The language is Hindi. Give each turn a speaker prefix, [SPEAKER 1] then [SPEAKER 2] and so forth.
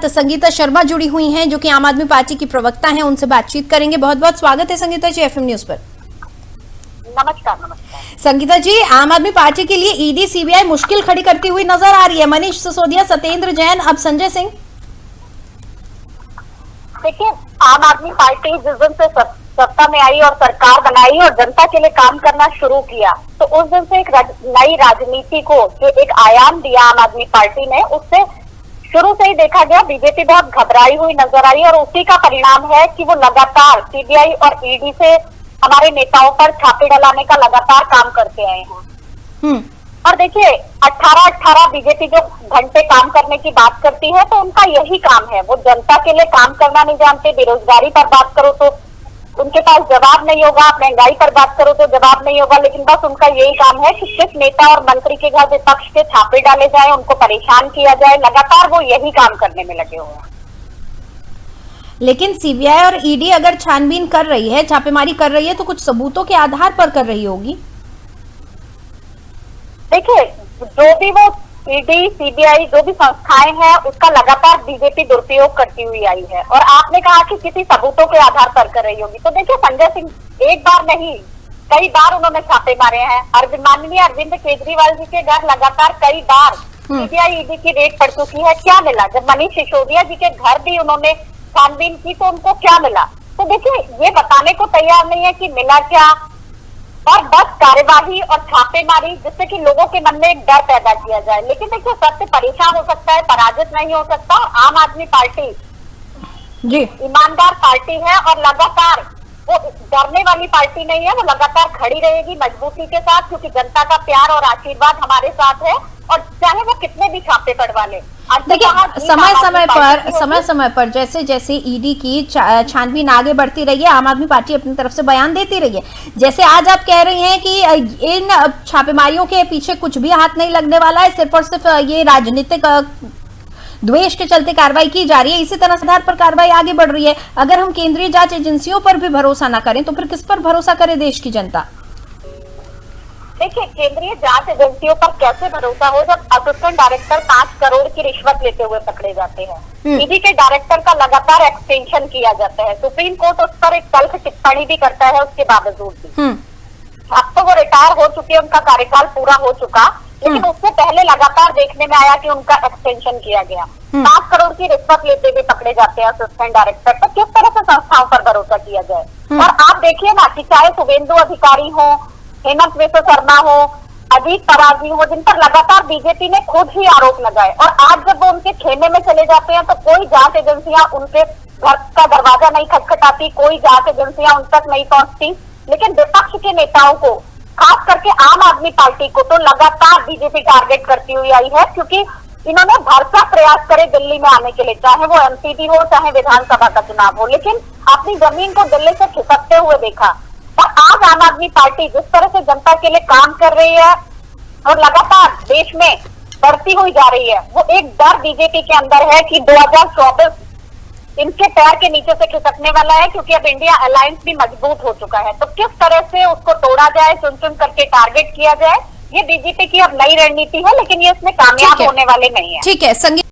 [SPEAKER 1] संगीता शर्मा जुड़ी हुई हैं, जो कि आम आदमी पार्टी की प्रवक्ता हैं। उनसे बातचीत करेंगे। बहुत बहुत स्वागत है संगीता जी एफएम न्यूज पर।
[SPEAKER 2] नमस्कार।
[SPEAKER 1] संगीता जी, आम आदमी पार्टी के लिए ईडी सीबीआई मुश्किल खड़ी करती हुई नजर आ रही है। मनीष सिसोदिया, सत्येंद्र जैन, अब संजय सिंह।
[SPEAKER 2] देखिए, आम आदमी पार्टी जिस दिन से सत्ता में आई और सरकार बनाई और जनता के लिए काम करना शुरू किया, तो उस दिन से एक नई राजनीति को जो एक आयाम दिया आम आदमी पार्टी ने, उससे शुरू से ही देखा गया बीजेपी बहुत घबराई हुई नजर आई। और उसी का परिणाम है कि वो लगातार सीबीआई और ईडी से हमारे नेताओं पर छापे डलाने का लगातार काम करते आए हैं। और देखिए, 18 बीजेपी जो घंटे काम करने की बात करती है, तो उनका यही काम है। वो जनता के लिए काम करना नहीं जानते। बेरोजगारी पर बात करो तो उनके पास जवाब नहीं होगा, महंगाई पर बात करो तो जवाब नहीं होगा, लेकिन बस उनका यही काम है कि किस नेता और मंत्री के घर विपक्ष के छापे डाले जाए, उनको परेशान किया जाए। लगातार वो यही काम करने में लगे हुए हैं।
[SPEAKER 1] लेकिन सीबीआई और ईडी अगर छानबीन कर रही है, छापेमारी कर रही है, तो कुछ सबूतों के आधार पर कर रही होगी।
[SPEAKER 2] देखिए, जो भी वो ईडी सीबीआई जो भी संस्थाएं हैं, उसका लगातार बीजेपी दुरुपयोग करती हुई आई है। और आपने कहा कि किसी सबूतों के आधार पर कर रही होगी, तो देखिए, संजय सिंह एक बार नहीं कई बार उन्होंने छापे मारे हैं। माननीय अरविंद केजरीवाल जी के घर लगातार कई बार सीबीआई ईडी की रेड पड़ चुकी है। क्या मिला? जब मनीष सिसोदिया जी के घर भी उन्होंने छानबीन की, तो उनको क्या मिला? तो देखिए, ये बताने को तैयार नहीं है कि मिला क्या, और बस कार्यवाही और छापेमारी, जिससे कि लोगों के मन में एक डर पैदा किया जाए। लेकिन देखिए, सत्य परेशान हो सकता है, पराजित नहीं हो सकता। आम आदमी पार्टी
[SPEAKER 1] जी
[SPEAKER 2] ईमानदार पार्टी है और लगातार वो डरने वाली पार्टी नहीं है। वो लगातार खड़ी रहेगी मजबूती के साथ, क्योंकि जनता का प्यार और आशीर्वाद हमारे साथ है। और चाहे वो कितने भी छापे पड़वा ले।
[SPEAKER 1] देखिए, समय समय पर जैसे जैसे ईडी की छानबीन आगे बढ़ती रही है, आम आदमी पार्टी अपनी तरफ से बयान देती रही है। जैसे आज आप कह रही हैं कि इन छापेमारियों के पीछे कुछ भी हाथ नहीं लगने वाला है, सिर्फ और सिर्फ ये राजनीतिक द्वेष के चलते कार्रवाई की जा रही है। इसी तरह आधार पर कार्रवाई आगे बढ़ रही है। अगर हम केंद्रीय जांच एजेंसियों पर भी भरोसा ना करें, तो फिर किस पर भरोसा करे देश की जनता?
[SPEAKER 2] देखिए, केंद्रीय जांच एजेंसियों पर कैसे भरोसा हो जब असिस्टेंट डायरेक्टर 5 करोड़ की रिश्वत लेते हुए पकड़े जाते हैं। ईडी के डायरेक्टर का लगातार एक्सटेंशन किया जाता है। सुप्रीम कोर्ट उस पर एक तल्ख टिप्पणी भी करता है, उसके बावजूद भी। अब तो वो रिटायर हो चुके, उनका कार्यकाल पूरा हो चुका, लेकिन उससे पहले लगातार देखने में आया कि उनका एक्सटेंशन किया गया। 5 करोड़ की रिश्वत लेते हुए पकड़े जाते हैं असिस्टेंट डायरेक्टर। तो किस तरह से संस्थाओं पर भरोसा किया जाए? और आप देखिए ना कि चाहे शुभेंदु अधिकारी हो, हेमंत विश्व शर्मा हो, अजीत पवार जी हो, जिन पर लगातार बीजेपी ने खुद ही आरोप लगाए, और आज जब वो उनके खेमे में चले जाते हैं, तो कोई जांच एजेंसियां उनके घर का दरवाजा नहीं खटखटाती, कोई जांच एजेंसियां उन तक नहीं पहुंचती। लेकिन विपक्ष के नेताओं को, खास करके आम आदमी पार्टी को, तो लगातार बीजेपी टारगेट करती हुई आई है, क्योंकि इन्होंने भरसक प्रयास करे दिल्ली में आने के लिए, चाहे वो एमसीडी हो, चाहे विधानसभा का चुनाव हो, लेकिन अपनी जमीन को दिल्ली से खिसकते हुए देखा। और आज आम आदमी पार्टी जिस तरह से जनता के लिए काम कर रही है और लगातार देश में बढ़ती हुई जा रही है, वो एक डर बीजेपी के अंदर है कि 2024 इनके पैर के नीचे से खिसकने वाला है, क्योंकि अब इंडिया अलायंस भी मजबूत हो चुका है। तो किस तरह से उसको तोड़ा जाए, चुन चुन करके टारगेट किया जाए, ये बीजेपी की अब नई रणनीति है, लेकिन ये इसमें कामयाब होने वाले नहीं है।
[SPEAKER 1] ठीक है संगीत।